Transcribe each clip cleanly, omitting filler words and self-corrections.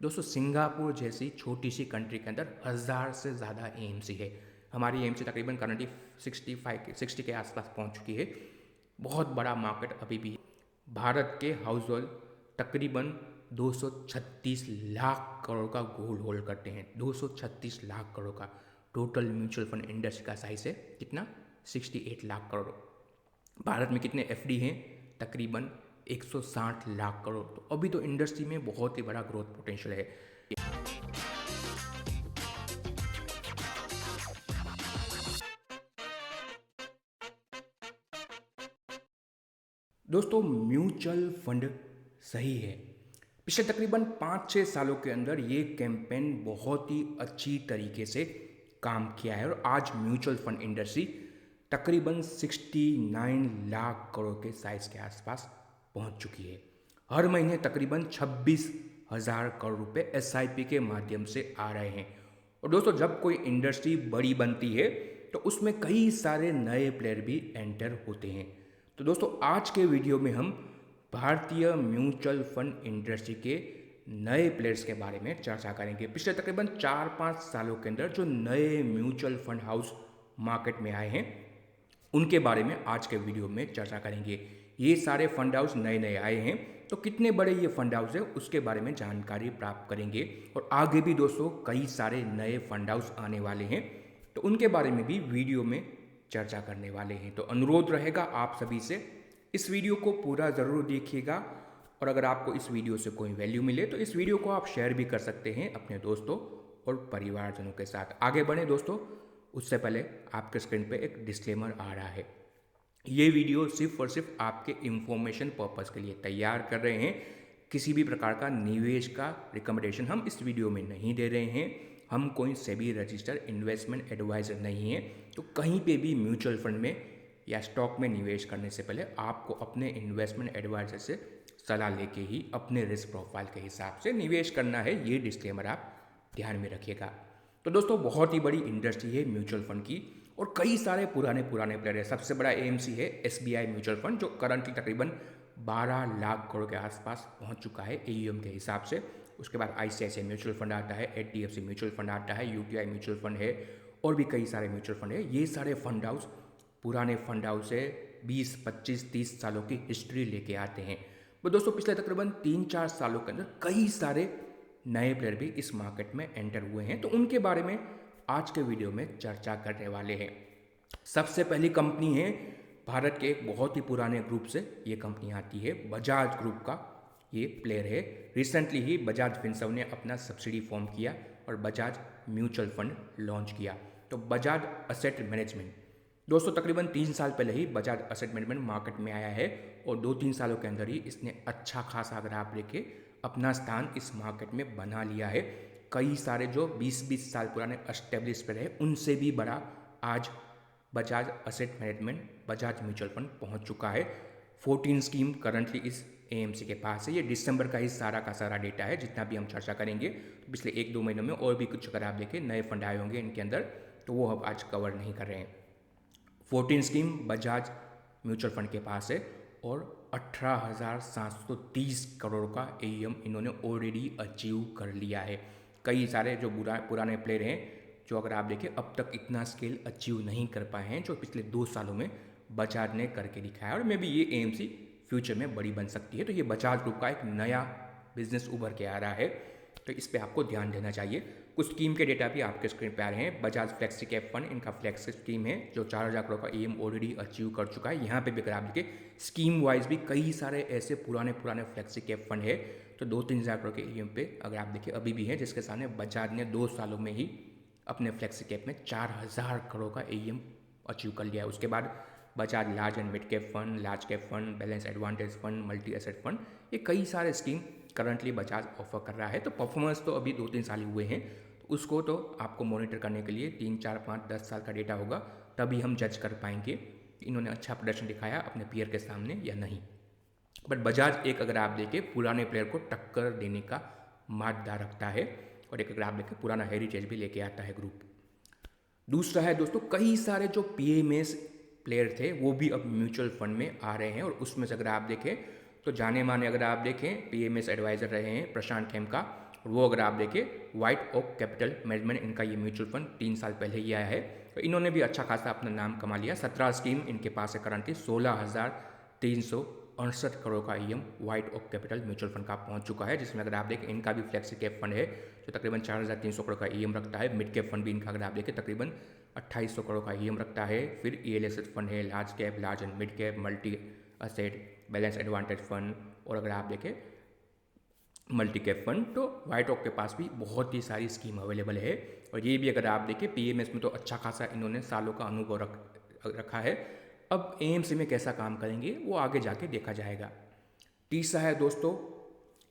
दोस्तों सिंगापुर जैसी छोटी सी कंट्री के अंदर 1000 से ज़्यादा एएमसी है। हमारी एएमसी तकरीबन करंटली 60 के आसपास पहुंच चुकी है। बहुत बड़ा मार्केट अभी भी है। भारत के हाउस होल्ड तकरीबन 236 लाख करोड़ का गोल्ड होल्ड करते हैं। 236 लाख करोड़ का टोटल म्यूचुअल फंड इंडस्ट्री का साइज है कितना, 68 लाख करोड़। भारत में कितने एफडी हैं, तकरीबन 160 लाख करोड़। तो अभी तो इंडस्ट्री में बहुत ही बड़ा ग्रोथ पोटेंशियल है। दोस्तों म्यूचुअल फंड सही है। पिछले तकरीबन 5-6 सालों के अंदर ये कैंपेन बहुत ही अच्छी तरीके से काम किया है और आज म्यूचुअल फंड इंडस्ट्री तकरीबन 69 लाख करोड़ के साइज के आसपास पहुंच चुकी है। हर महीने तकरीबन 26,000 करोड़ रुपए एसआईपी के माध्यम से आ रहे हैं। और दोस्तों जब कोई इंडस्ट्री बड़ी बनती है तो उसमें कई सारे नए प्लेयर भी एंटर होते हैं। तो दोस्तों आज के वीडियो में हम भारतीय म्यूचुअल फंड इंडस्ट्री के नए प्लेयर्स के बारे में चर्चा करेंगे। पिछले तकरीबन 4-5 सालों के अंदर जो नए म्यूचुअल फंड हाउस मार्केट में आए हैं उनके बारे में आज के वीडियो में चर्चा करेंगे। ये सारे फंड हाउस नए नए आए हैं तो कितने बड़े ये फंड हाउस है उसके बारे में जानकारी प्राप्त करेंगे। और आगे भी दोस्तों कई सारे नए फंड हाउस आने वाले हैं तो उनके बारे में भी वीडियो में चर्चा करने वाले हैं। तो अनुरोध रहेगा आप सभी से इस वीडियो को पूरा ज़रूर देखिएगा और अगर आपको इस वीडियो से कोई वैल्यू मिले तो इस वीडियो को आप शेयर भी कर सकते हैं अपने दोस्तों और परिवारजनों के साथ। आगे बढ़े दोस्तों, उससे पहले आपके स्क्रीन पे एक डिस्क्लेमर आ रहा है। ये वीडियो सिर्फ और सिर्फ आपके इंफॉर्मेशन पर्पज़ के लिए तैयार कर रहे हैं। किसी भी प्रकार का निवेश का रिकमेंडेशन हम इस वीडियो में नहीं दे रहे हैं। हम कोई सेबी रजिस्टर्ड इन्वेस्टमेंट एडवाइज़र नहीं है। तो कहीं पे भी म्यूचुअल फंड में या स्टॉक में निवेश करने से पहले आपको अपने इन्वेस्टमेंट एडवाइज़र से सलाह लेके ही अपने रिस्क प्रोफाइल के हिसाब से निवेश करना है। ये डिस्क्लेमर आप ध्यान में रखिएगा। तो दोस्तों बहुत ही बड़ी इंडस्ट्री है म्यूचुअल फंड की और कई सारे पुराने प्लेयर है। सबसे बड़ा एएमसी है एसबीआई म्यूचुअल फंड जो करंटली तकरीबन 12 लाख करोड़ के आसपास पहुंच चुका है एयूएम के हिसाब से। उसके बाद आईसीआईसीआई म्यूचुअल फंड आता है, एचडीएफसी म्यूचुअल फंड आता है, यूटीआई म्यूचुअल फंड है और भी कई सारे म्यूचुअल फंड है। ये सारे फंड हाउस पुराने फंड हाउस से 20, 25, 30 सालों की हिस्ट्री लेके आते हैं। तो दोस्तों पिछले तकरीबन 3-4 सालों के अंदर कई सारे नए प्लेयर भी इस मार्केट में एंटर हुए हैं तो उनके बारे में आज के वीडियो में चर्चा करने वाले हैं। सबसे पहली कंपनी है भारत के एक बहुत ही पुराने ग्रुप से ये कंपनी आती है, बजाज ग्रुप का ये प्लेयर है। रिसेंटली ही बजाज फिनसर्व ने अपना सब्सिडी फॉर्म किया और बजाज म्यूचुअल फंड लॉन्च किया। तो बजाज असेट मैनेजमेंट दोस्तों तकरीबन 3 साल पहले ही बजाज असेट मैनेजमेंट मार्केट में आया है और 2-3 सालों के अंदर ही इसने अच्छा खासा, अगर आप देखें, अपना स्थान इस मार्केट में बना लिया है। कई सारे जो 20-20 साल पुराने एस्टेब्लिश प्लेयर है उनसे भी बड़ा आज Bajaj asset management Bajaj mutual fund पहुंच चुका है। 14 स्कीम करंटली इस एएमसी के पास है। ये दिसंबर का ही सारा का सारा डेटा है जितना भी हम चर्चा करेंगे। तो पिछले 1-2 महीनों में और भी कुछ अगर आप देखें नए फंड आए होंगे इनके अंदर तो वो हम आज कवर नहीं कर रहे हैं। 14 स्कीम बजाज म्यूचुअल फंड के पास है और 18,730 करोड़ का एयूएम इन्होंने ऑलरेडी अचीव कर लिया है। कई सारे जो पुराने प्लेयर हैं जो अगर आप देखें अब तक इतना स्केल अचीव नहीं कर पाए हैं जो पिछले 2 सालों में बजाज ने करके दिखाया और मे भी ये एएमसी फ्यूचर में बड़ी बन सकती है। तो ये बजाज ग्रुप का एक नया बिजनेस उभर के आ रहा है तो इस पर आपको ध्यान देना चाहिए। कुछ स्कीम के डेटा भी आपके स्क्रीन पे आ रहे हैं। बजाज फ्लेक्सी कैप फंड इनका फ्लेक्सी स्कीम है जो 4,000 करोड़ का एएम ऑलरेडी अचीव कर चुका है। यहाँ पे भी अगर आप देखें स्कीम वाइज भी कई सारे ऐसे पुराने फ्लेक्सी कैप फंड है तो 2-3 हज़ार करोड़ के एएम पे अगर आप देखें अभी भी है, जिसके सामने बजाज ने 2 सालों में ही अपने फ्लेक्सी कैप में 4,000 करोड़ का एएम अचीव कर लिया है। उसके बाद Bajaj large and mid cap fund, large cap fund, balance advantage fund, multi asset fund, ये कई सारे स्कीम करंटली बजाज ऑफर कर रहा है। तो परफॉर्मेंस तो अभी 2-3 साल ही हुए हैं तो उसको तो आपको मॉनिटर करने के लिए 3, 4, 5, 10 साल का डेटा होगा तभी हम जज कर पाएंगे इन्होंने अच्छा प्रदर्शन दिखाया अपने पीयर के सामने या नहीं। बट बजाज एक अगर आप देखें पुराने प्लेयर को टक्कर देने का मादा रखता है और एक अगर आप देखें पुराना हेरिटेज भी लेके आता है ग्रुप। दूसरा है दोस्तों कई सारे जो पीएमएस प्लेयर थे वो भी अब म्यूचुअल फंड में आ रहे हैं और उसमें से अगर आप देखें तो जाने माने अगर आप देखें पीएमएस एडवाइज़र रहे हैं प्रशांत खेमका और वो अगर आप देखें व्हाइट ओक कैपिटल मैनेजमेंट, इनका ये म्यूचुअल फंड 3 साल पहले ही आया है। तो इन्होंने भी अच्छा खासा अपना नाम कमा लिया। 17 स्कीम इनके पास है करंटली, 16,368 करोड़ का ईएम white oak capital mutual fund का पहुंच चुका है, जिसमें अगर आप देखें इनका भी फ्लेक्सी कैप फंड है जो तकरीबन 4,300 करोड़ का ईएम रखता है। मिड कैप फंड भी इनका अगर आप देखें तकरीबन 2,800 करोड़ का ईएम रखता है। फिर ईएलएसएस फंड है, large cap, large and mid cap, multi asset, balance advantage fund, और अगर आप देखें मल्टी कैप फंड, तो व्हाइट ओक के पास भी बहुत ही सारी स्कीम अवेलेबल है। और ये भी अगर आप देखें पीएमएस में तो अच्छा खासा इन्होंने सालों का अनुभव रखा है। अब एएमसी में कैसा काम करेंगे वो आगे जाके देखा जाएगा। तीसरा है दोस्तों,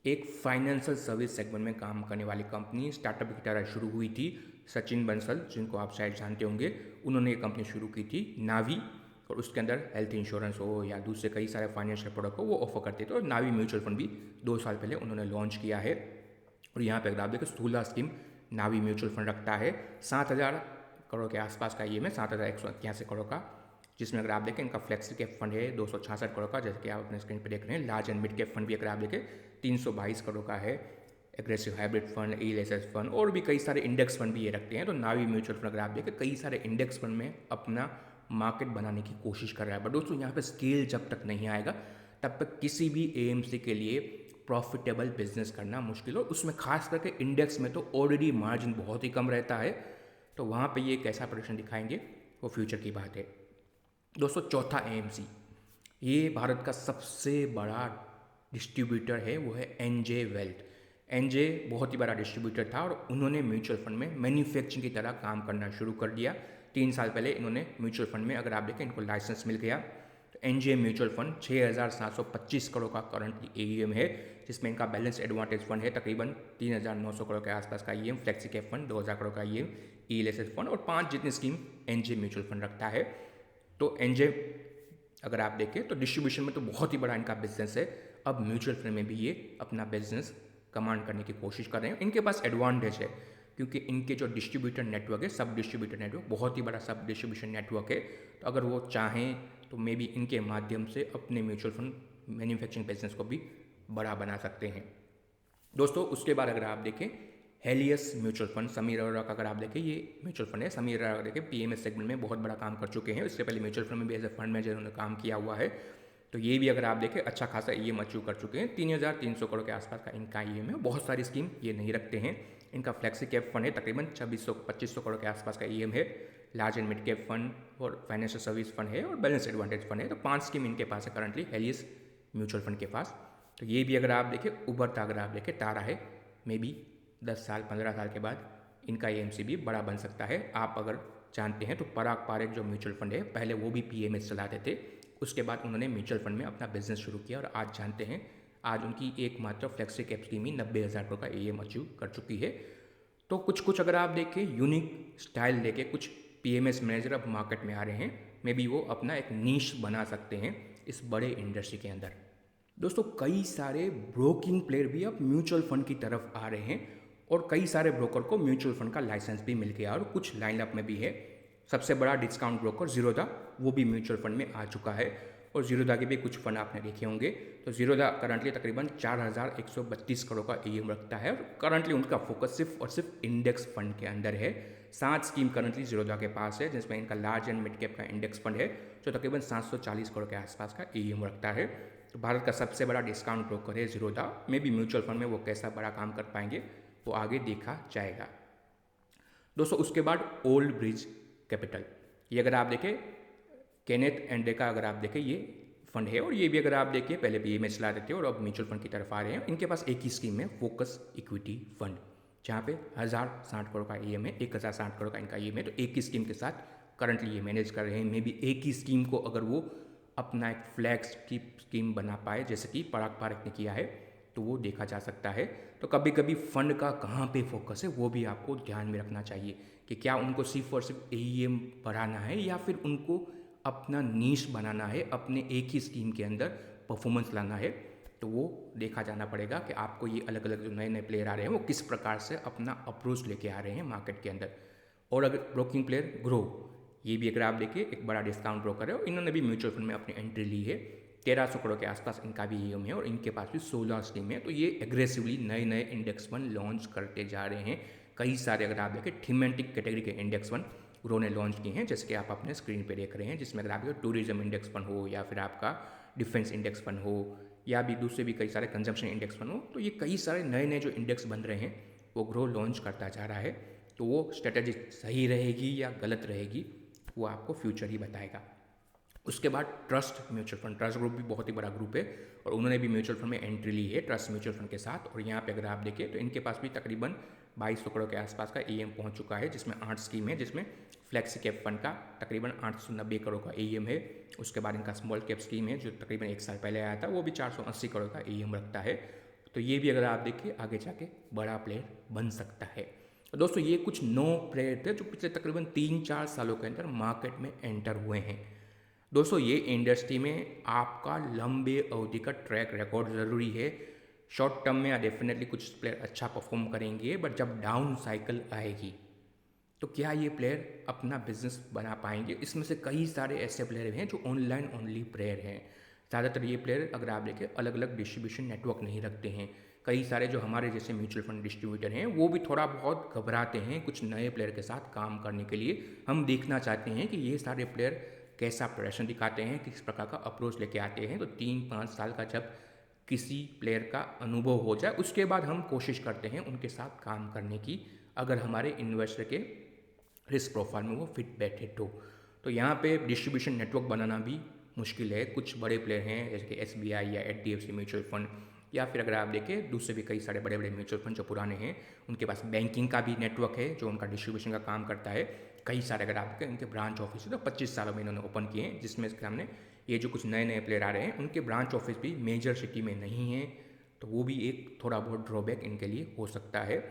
एक फाइनेंशियल सर्विस सेगमेंट में काम करने वाली कंपनी, स्टार्टअप की तरह शुरू हुई थी। सचिन बंसल, जिनको आप शायद जानते होंगे, उन्होंने ये कंपनी शुरू की थी, नावी, और उसके अंदर हेल्थ इंश्योरेंस हो या दूसरे कई सारे फाइनेंशियल प्रोडक्ट हो वो ऑफर करते थे। और नावी म्यूचुअल फंड भी 2 साल पहले उन्होंने लॉन्च किया है। और यहाँ पे अगर आप देखें 16 स्कीम नावी म्यूचुअल फंड रखता है, 7,000 करोड़ के आसपास का ईएम है, 7,181 करोड़ का, जिसमें अगर आप देखें इनका फ्लेक्सी कैप फंड है 266 करोड़ का, जैसे कि आप अपने स्क्रीन पर देख रहे हैं। Large and mid cap fund भी अगर आप देखें 322 करोड़ का है। Aggressive hybrid fund, ELSS fund और भी कई सारे इंडेक्स फंड भी ये रखते हैं। तो नावी म्यूचुअल फंड अगर आप देखें कई सारे इंडेक्स फंड में अपना मार्केट बनाने की कोशिश कर रहा है। बट दोस्तों यहाँ पे स्केल जब तक नहीं आएगा तब तक किसी भी एएमसी के लिए प्रॉफिटेबल बिजनेस करना मुश्किल हो। उसमें खास करके इंडेक्स में तो ऑलरेडी मार्जिन बहुत ही कम रहता है, तो वहाँ पे ये कैसा प्रदर्शन दिखाएंगे वो फ्यूचर की बात है। दोस्तों चौथा एएमसी, ये भारत का सबसे बड़ा डिस्ट्रीब्यूटर है, वो है एनजे वेल्थ। एनजे बहुत ही बड़ा डिस्ट्रीब्यूटर था और उन्होंने म्यूचुअल फंड में मैन्युफैक्चरिंग की तरह काम करना शुरू कर दिया। 3 साल पहले इन्होंने म्यूचुअल फंड में अगर आप देखें इनको लाइसेंस मिल गया। तो एनजे म्यूचुअल फंड 6,725 करोड़ का करंटली एयूएम है, जिसमें इनका बैलेंस एडवांटेज फंड है तकरीबन 3,900 करोड़ के आसपास का EM, flexi cap fund 2,000 crore का ईएम, ईएलएसएस फंड और 5 जितनी स्कीम एनजे म्यूचुअल फंड रखता है। तो एनजे अगर आप देखें तो डिस्ट्रीब्यूशन में तो बहुत ही बड़ा इनका बिजनेस है। अब म्यूचुअल फंड में भी ये अपना बिजनेस कमांड करने की कोशिश कर रहे हैं। इनके पास एडवांटेज है क्योंकि इनके जो डिस्ट्रीब्यूटर नेटवर्क है, सब डिस्ट्रीब्यूटर नेटवर्क, बहुत ही बड़ा सब डिस्ट्रीब्यूशन नेटवर्क है। तो अगर वो चाहें तो मे बी इनके माध्यम से अपने म्यूचुअल फंड मैन्युफैक्चरिंग बिजनेस को भी बड़ा बना सकते हैं। दोस्तों उसके बाद अगर आप देखें Helios mutual fund, Sameer Arora का अगर आप देखें ये म्यूचुअल फंड है। समीर अरोड़ा देखें पीएमएस सेगमेंट में बहुत बड़ा काम कर चुके हैं। इससे पहले म्यूचुअल फंड में भी एज ए फंड मैनेजर उन्होंने काम किया हुआ है। तो ये भी अगर आप देखें अच्छा खासा ईएम अचीव कर चुके हैं। 3,300 करोड़ के आसपास का इनका ईएम है। बहुत सारी स्कीम ये नहीं रखते हैं। इनका फ्लेक्सी कैप फंड है तकरीबन 2,2500 करोड़ के आसपास का ईएम है। Large and mid cap fund और फाइनेंशियल सर्विस फंड है और बैलेंस एडवांटेज फंड है। तो 5 स्कीम इनके पास है करंटली हेलियस म्यूचुअल फंड के पास। तो ये भी अगर आप देखें उभरता अगर आप देखें तारा है, मे बी 10 साल 15 साल के बाद इनका एएमसी भी बड़ा बन सकता है। आप अगर जानते हैं तो पराग पारेख जो म्यूचुअल फंड है पहले वो भी पीएमएस चलाते थे, उसके बाद उन्होंने म्यूचुअल फंड में अपना बिजनेस शुरू किया और आज जानते हैं आज उनकी एकमात्र फ्लेक्सी कैप स्कीम ही 90,000 करोड़ का एएम अचीव कर चुकी है। तो कुछ अगर आप देखें यूनिक स्टाइल लेके कुछ पीएमएस मैनेजर अब मार्केट में आ रहे हैं, मे बी वो अपना एक नीश बना सकते हैं इस बड़े इंडस्ट्री के अंदर। दोस्तों कई सारे ब्रोकिंग प्लेयर भी अब म्यूचुअल फंड की तरफ आ रहे हैं और कई सारे ब्रोकर को म्यूचुअल फंड का लाइसेंस भी मिल गया और कुछ लाइनअप में भी है। सबसे बड़ा डिस्काउंट ब्रोकर जीरोधा, वो भी म्यूचुअल फंड में आ चुका है और जीरोधा के भी कुछ फंड आपने देखे होंगे। तो जीरोधा करंटली तकरीबन 4,132 करोड़ का ईएम रखता है और करंटली उनका फोकस सिर्फ और सिर्फ इंडेक्स फंड के अंदर है। 7 स्कीम करंटली जीरोधा के पास है, जिसमें इनका लार्ज एंड मिड कैप का इंडेक्स फंड है जो तकरीबन 740 करोड़ के आसपास का ईएम रखता है। तो भारत का सबसे बड़ा डिस्काउंट ब्रोकर है Zerodha. May be mutual fund में वो कैसा बड़ा काम कर पाएंगे वो आगे देखा जाएगा। दोस्तों उसके बाद ओल्ड ब्रिज कैपिटल, ये अगर आप देखें केनेथ एंडे का अगर आप देखें ये फंड है और ये भी अगर आप देखिए पहले पीएमएस चला देते थे और अब म्यूचुअल फंड की तरफ आ रहे हैं। इनके पास एक ही स्कीम है, फोकस इक्विटी फंड, जहाँ पे 1,060 करोड़ का ईएम है, 1,060 करोड़ का इनका ईएम है। तो एक ही स्कीम के साथ करंटली ये मैनेज कर रहे हैं। मे बी एक ही स्कीम को अगर वो अपना एक फ्लैग्स की स्कीम बना पाए जैसे कि पराग पारेख ने किया है तो वो देखा जा सकता है। तो कभी कभी फंड का कहाँ पे फोकस है वो भी आपको ध्यान में रखना चाहिए कि क्या उनको सिर्फ और सिर्फ एईएम बढ़ाना है या फिर उनको अपना नीश बनाना है, अपने एक ही स्कीम के अंदर परफॉर्मेंस लाना है। तो वो देखा जाना पड़ेगा कि आपको ये अलग अलग जो नए नए प्लेयर आ रहे हैं वो किस प्रकार से अपना अप्रोच लेके आ रहे हैं मार्केट के अंदर। और अगर ब्रोकिंग प्लेयर ग्रो, ये भी अगर आप देखिए एक बड़ा डिस्काउंट ब्रोकर है और इन्होंने भी म्यूचुअल फंड में अपनी एंट्री ली है। 1300 करोड़ के आसपास इनका भी ईएम है और इनके पास भी 16 स्कीम है। तो ये एग्रेसिवली नए नए इंडेक्स फंड लॉन्च करते जा रहे हैं। कई सारे अगर आप देखें थीमेटिक कैटेगरी के इंडेक्स फंड उन्होंने लॉन्च किए हैं, जैसे कि आप अपने स्क्रीन पे देख रहे हैं, जिसमें अगर आपका टूरिज्म इंडेक्स फंड हो या फिर आपका डिफेंस इंडेक्स फंड हो या भी दूसरे भी कई सारे कंजम्पशन इंडेक्स फंड हो। तो ये कई सारे नए नए जो इंडेक्स बन रहे हैं वो ग्रो लॉन्च करता जा रहा है। तो वो स्ट्रेटजी सही रहेगी या गलत रहेगी वो आपको फ्यूचर ही बताएगा। उसके बाद trust mutual fund, trust group भी बहुत ही बड़ा ग्रुप है और उन्होंने भी म्यूचुअल फंड में एंट्री ली है ट्रस्ट म्यूचुअल फंड के साथ। और यहाँ पे अगर आप देखें तो इनके पास भी तकरीबन 2200 करोड़ के आसपास का ईएम पहुँच चुका है, जिसमें 8 स्कीम है, जिसमें फ्लेक्सी कैप फंड का तकरीबन 890 करोड़ का ईएम है। उसके बाद इनका स्मॉल कैप स्कीम है जो तकरीबन 1 साल पहले आया था, वो भी 480 करोड़ का ईएम रखता है। तो ये भी अगर आप देखिए आगे जाके बड़ा प्लेयर बन सकता है। तो दोस्तों ये कुछ 9 प्लेयर थे जो पिछले तकरीबन 3-4 सालों के अंदर मार्केट में एंटर हुए हैं। दोस्तों ये इंडस्ट्री में आपका लंबे अवधि का ट्रैक रिकॉर्ड ज़रूरी है। शॉर्ट टर्म में डेफिनेटली कुछ प्लेयर अच्छा परफॉर्म करेंगे, बट जब डाउन साइकिल आएगी तो क्या ये प्लेयर अपना बिजनेस बना पाएंगे। इसमें से कई सारे ऐसे प्लेयर हैं जो ऑनलाइन ओनली प्लेयर हैं। ज़्यादातर ये प्लेयर अगर आप देखें अलग अलग डिस्ट्रीब्यूशन नेटवर्क नहीं रखते हैं। कई सारे जो हमारे जैसे म्यूचुअल फंड डिस्ट्रीब्यूटर हैं वो भी थोड़ा बहुत घबराते हैं कुछ नए प्लेयर के साथ काम करने के लिए। हम देखना चाहते हैं कि ये सारे प्लेयर कैसा प्रदर्शन दिखाते हैं, किस प्रकार का अप्रोच लेके आते हैं। तो 3-5 साल का जब किसी प्लेयर का अनुभव हो जाए उसके बाद हम कोशिश करते हैं उनके साथ काम करने की, अगर हमारे इन्वेस्टर के रिस्क प्रोफाइल में वो फिट बैठे तो यहाँ पे डिस्ट्रीब्यूशन नेटवर्क बनाना भी मुश्किल है। कुछ बड़े प्लेयर हैं जैसे कि एसबीआई या एचडीएफसी म्यूचुअल फंड या फिर अगर आप देखें दूसरे भी कई सारे बड़े बड़े म्यूचुअल फंड जो पुराने हैं, उनके पास बैंकिंग का भी नेटवर्क है जो उनका डिस्ट्रीब्यूशन का काम करता है। कई सारे अगर आपके उनके ब्रांच ऑफिस है तो 25 सालों में इन्होंने ओपन किए हैं, जिसमें सामने ये जो कुछ नए नए प्लेयर आ रहे हैं उनके ब्रांच ऑफिस भी मेजर सिटी में नहीं है। तो वो भी एक थोड़ा बहुत ड्रॉबैक इनके लिए हो सकता है।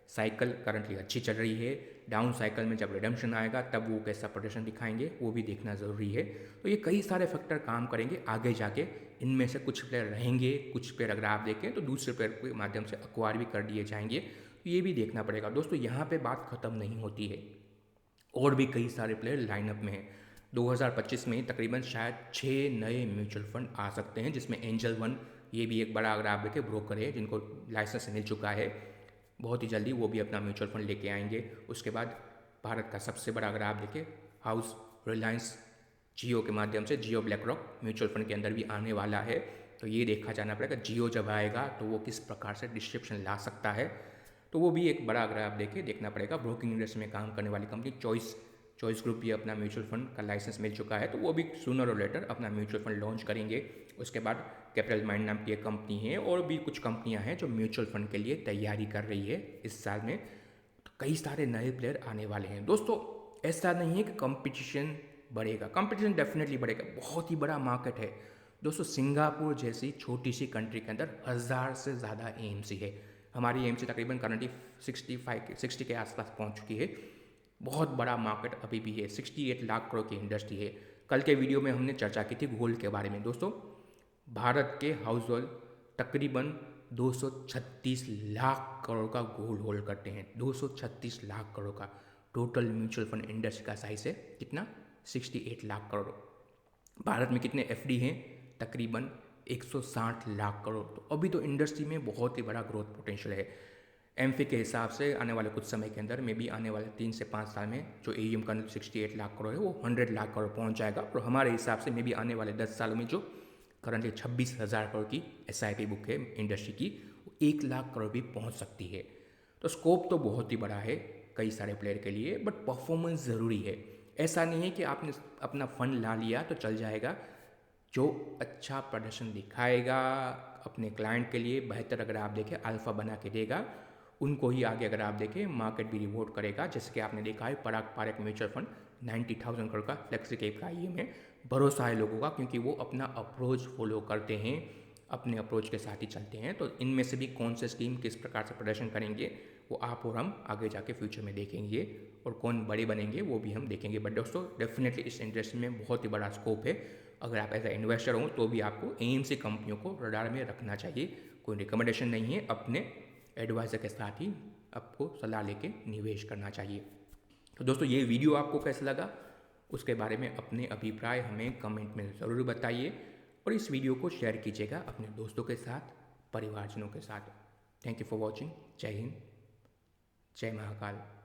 साइकिल करंटली अच्छी चल रही है, डाउन साइकिल में जब रिडम्पशन आएगा तब वो कैसा प्रदर्शन दिखाएंगे वो भी देखना ज़रूरी है। तो ये कई सारे फैक्टर काम करेंगे आगे जाके। इनमें से कुछ प्लेयर रहेंगे, कुछ प्लेयर अगर आप देखें तो दूसरे प्लेयर के माध्यम से अक्वायर भी कर दिए जाएंगे। तो ये भी देखना पड़ेगा। दोस्तों यहाँ पे बात ख़त्म नहीं होती है, और भी कई सारे प्लेयर लाइनअप में हैं। 2025 में तकरीबन शायद 6 नए म्यूचुअल फंड आ सकते हैं, जिसमें एंजल वन ये भी एक बड़ा अगर आप देखें ब्रोकर है जिनको लाइसेंस मिल चुका है। बहुत ही जल्दी वो भी अपना म्यूचुअल फंड लेके आएंगे। उसके बाद भारत का सबसे बड़ा अगर आप देखें हाउस रिलायंस जियो के माध्यम से जियो ब्लैक रॉक म्यूचुअल फंड के अंदर भी आने वाला है। तो ये देखा जाना पड़ेगा जियो जब आएगा तो वो किस प्रकार से डिस्ट्रीब्यूशन ला सकता है। तो वो भी एक बड़ा अगर आप देखें देखना पड़ेगा। ब्रोकिंग इंडस्ट्री में काम करने वाली कंपनी चॉइस ग्रुप भी अपना म्यूचुअल फंड का लाइसेंस मिल चुका है, तो वो भी सूनर और लेटर अपना म्यूचुअल फंड लॉन्च करेंगे। उसके बाद कैपिटल माइंड नाम की एक कंपनी है और भी कुछ कंपनियां हैं जो म्यूचुअल फंड के लिए तैयारी कर रही है इस साल में। तो कई सारे नए प्लेयर आने वाले हैं। दोस्तों ऐसा नहीं है कि कंपटीशन बढ़ेगा, कंपटीशन डेफिनेटली बढ़ेगा, बहुत ही बड़ा मार्केट है। दोस्तों सिंगापुर जैसी छोटी सी कंट्री के अंदर 1000 से ज़्यादा एएमसी है। हमारी एएमसी तकरीबन करंटली 60 के आसपास पहुंच चुकी है। बहुत बड़ा मार्केट अभी भी है, 68 लाख करोड़ की इंडस्ट्री है। कल के वीडियो में हमने चर्चा की थी गोल्ड के बारे में। दोस्तों भारत के हाउस होल्ड तकरीबन 236 लाख करोड़ का गोल्ड होल्ड करते हैं। 236 लाख करोड़ का टोटल म्यूचुअल फंड इंडस्ट्री का साइज है कितना, 68 लाख करोड़। भारत में कितने एफडी हैं, तकरीबन 160 लाख करोड़। तो अभी तो इंडस्ट्री में बहुत ही बड़ा ग्रोथ पोटेंशियल है। एमफी के हिसाब से आने वाले कुछ समय के अंदर में भी आने वाले 3 से 5 साल में जो एयूएम का 68 लाख करोड़ है वो 100 लाख करोड़ पहुंच जाएगा। और हमारे हिसाब से में भी आने वाले 10 सालों में जो करंटली 26,000 करोड़ की एसआईपी बुक है इंडस्ट्री की, वो 1 लाख करोड़ भी पहुंच सकती है। तो स्कोप तो बहुत ही बड़ा है कई सारे प्लेयर के लिए, बट परफॉर्मेंस ज़रूरी है। ऐसा नहीं है कि आपने अपना फंड ला लिया तो चल जाएगा। जो अच्छा प्रदर्शन दिखाएगा अपने क्लाइंट के लिए बेहतर अगर आप देखें अल्फ़ा बना के देगा, उनको ही आगे अगर आप देखें मार्केट भी रिवॉर्ड करेगा। जैसे कि आपने देखा है पराग पारक म्यूचुअल फंड 90,000 करोड़ का फ्लेक्सी कैप का ईएम है। भरोसा है लोगों का क्योंकि वो अपना अप्रोच फॉलो करते हैं, अपने अप्रोच के साथ ही चलते हैं। तो इनमें से भी कौन से स्कीम किस प्रकार से प्रदर्शन करेंगे वो आप और हम आगे जाके फ्यूचर में देखेंगे, और कौन बड़े बनेंगे वो भी हम देखेंगे। बट दोस्तों डेफिनेटली इस इंडस्ट्री में बहुत ही बड़ा स्कोप है। अगर आप एज ए इन्वेस्टर हो तो भी आपको एएमसी कंपनियों को रडार में रखना चाहिए। कोई रिकमेंडेशन नहीं है, अपने एडवाइज़र के साथ ही आपको सलाह लेके निवेश करना चाहिए। तो दोस्तों ये वीडियो आपको कैसा लगा उसके बारे में अपने अभिप्राय हमें कमेंट में ज़रूर बताइए। और इस वीडियो को शेयर कीजिएगा अपने दोस्तों के साथ, परिवारजनों के साथ। Thank you for watching. जय हिंद, जय महाकाल।